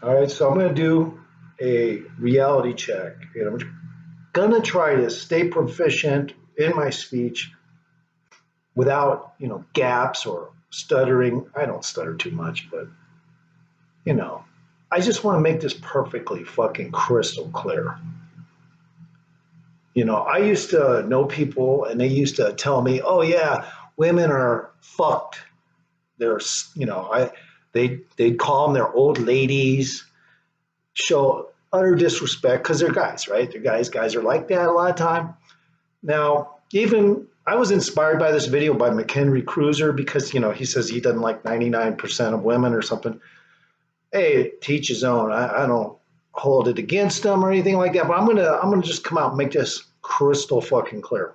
All right, so I'm going to do a reality check, and I'm going to try to stay proficient in my speech without, gaps or stuttering. I don't stutter too much, but you know, I just want to make this perfectly fucking crystal clear. I used to know people, and they used to tell me, "Oh yeah, women are fucked. They're, they'd call them their old ladies." Show utter disrespect because they're guys, right? They're guys. Guys are like that a lot of time. Now, even I was inspired by this video by mchenry because he says he doesn't like 99% of women or something. Hey, teach his own. I don't hold it against him or anything like that. But I'm gonna just come out and make this crystal fucking clear.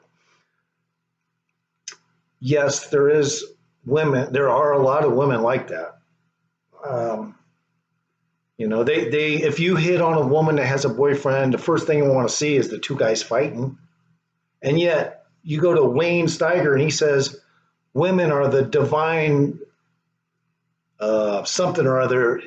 Yes, there is women. There are a lot of women like that. Um, they if you hit on a woman that has a boyfriend, the first thing you want to see is the two guys fighting. And yet you go to Wayne Steiger and he says women are the divine something or other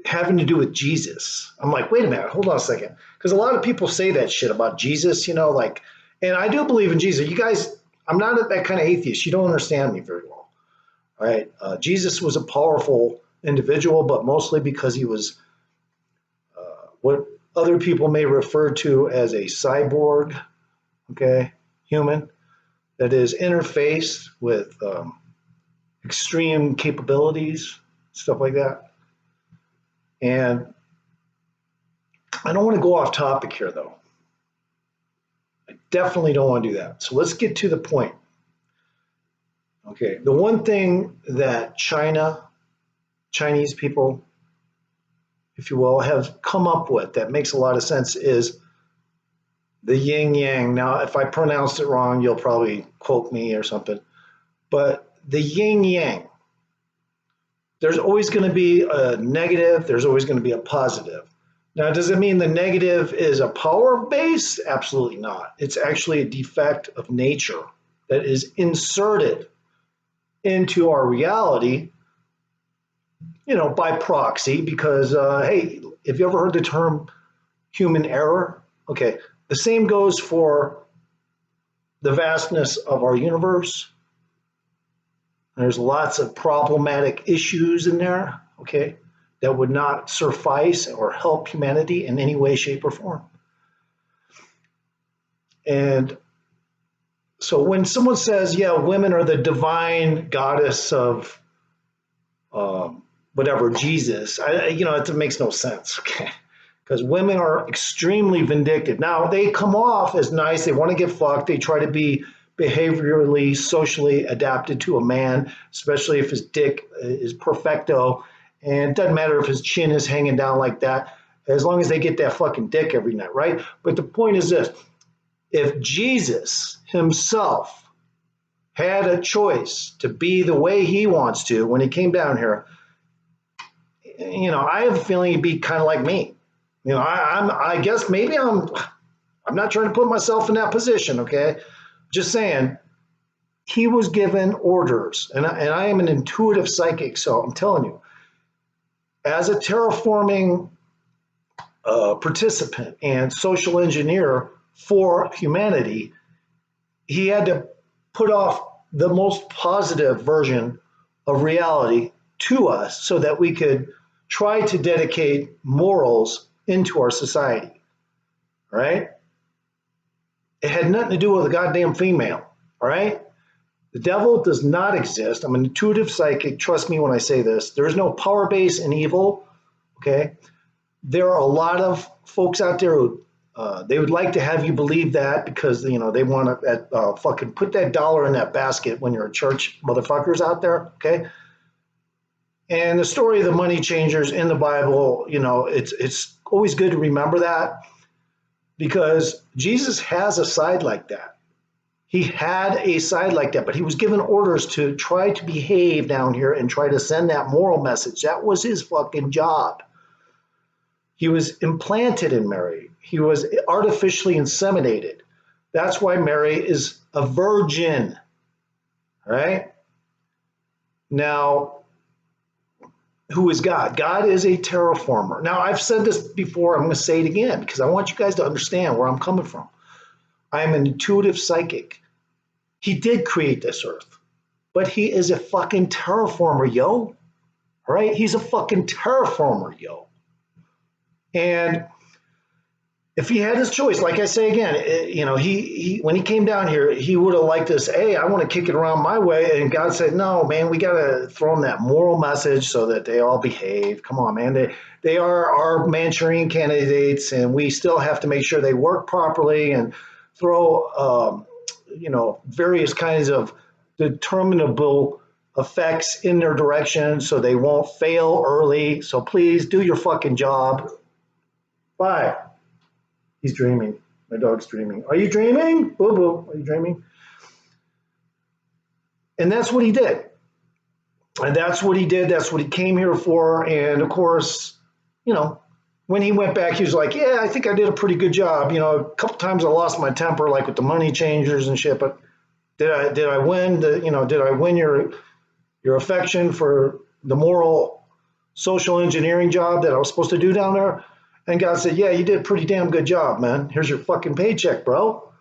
having to do with Jesus. I'm like, wait a minute, hold on a second. Because a lot of people say that shit about Jesus, and I do believe in Jesus. You guys, I'm not that kind of atheist. You don't understand me very well. All right. Jesus was a powerful individual, but mostly because he was what other people may refer to as a cyborg, okay, human that is interfaced with extreme capabilities, stuff like that. And I don't want to go off topic here, though. I definitely don't want to do that. So let's get to the point. Okay, the one thing that Chinese people, if you will, have come up with that makes a lot of sense is the yin yang. Now, if I pronounced it wrong, you'll probably quote me or something. But the yin yang, there's always going to be a negative, there's always going to be a positive. Now, does it mean the negative is a power base? Absolutely not. It's actually a defect of nature that is inserted into our reality, by proxy, because, hey, have you ever heard the term human error? Okay, the same goes for the vastness of our universe. There's lots of problematic issues in there, okay, that would not suffice or help humanity in any way, shape, or form. And so when someone says, yeah, women are the divine goddess of whatever, Jesus, it makes no sense, okay? Because women are extremely vindictive. Now, they come off as nice. They want to get fucked. They try to be behaviorally, socially adapted to a man, especially if his dick is perfecto. And it doesn't matter if his chin is hanging down like that, as long as they get that fucking dick every night, right? But the point is this. If Jesus himself had a choice to be the way he wants to when he came down here, I have a feeling he'd be kind of like me. I guess maybe I'm not trying to put myself in that position, okay? Just saying, he was given orders, and I am an intuitive psychic, so I'm telling you, as a terraforming participant and social engineer for humanity, he had to put off the most positive version of reality to us so that we could try to dedicate morals into our society, right? It had nothing to do with a goddamn female, all right? The devil does not exist. I'm an intuitive psychic. Trust me when I say this. There is no power base in evil, okay? There are a lot of folks out there who they would like to have you believe that because, they want to fucking put that dollar in that basket when you're a church motherfuckers out there, okay? And the story of the money changers in the Bible, it's always good to remember that because Jesus has a side like that. He had a side like that, but he was given orders to try to behave down here and try to send that moral message. That was his fucking job. He was implanted in Mary. He was artificially inseminated. That's why Mary is a virgin, right? Now, who is God. God is a terraformer. Now, I've said this before. I'm going to say it again because I want you guys to understand where I'm coming from. I am an intuitive psychic. He did create this earth, but he is a fucking terraformer, yo. All right? He's a fucking terraformer, yo. And if he had his choice, like I say again, he when he came down here, he would have liked this. Hey, I want to kick it around my way, and God said, no, man, we got to throw them that moral message so that they all behave. Come on, man, they are our Manchurian candidates, and we still have to make sure they work properly and throw various kinds of determinable effects in their direction so they won't fail early. So please do your fucking job. Bye. He's dreaming. My dog's dreaming. Are you dreaming? Boo boo. Are you dreaming? And that's what he did. And that's what he did. That's what he came here for. And of course, when he went back, he was like, yeah, I think I did a pretty good job. A couple times I lost my temper, like with the money changers and shit. But did I win did I win your affection for the moral social engineering job that I was supposed to do down there? And God said, yeah, you did a pretty damn good job, man. Here's your fucking paycheck, bro.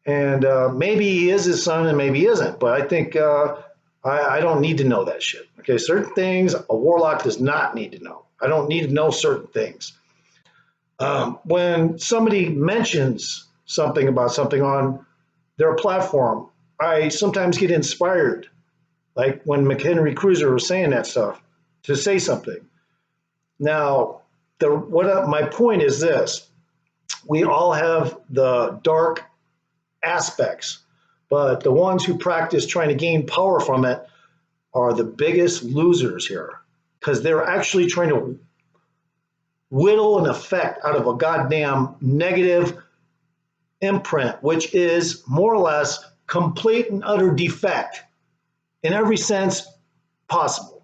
And maybe he is his son and maybe he isn't. But I think I don't need to know that shit. Okay, certain things a warlock does not need to know. I don't need to know certain things. When somebody mentions something about something on their platform, I sometimes get inspired, like when McHenry Cruiser was saying that stuff, to say something. Now, my point is this: we all have the dark aspects, but the ones who practice trying to gain power from it are the biggest losers here, because they're actually trying to whittle an effect out of a goddamn negative imprint, which is more or less complete and utter defect in every sense possible.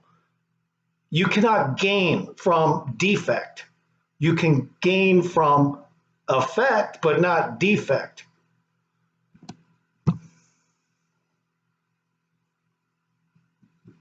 You cannot gain from defect. You can gain from effect, but not defect.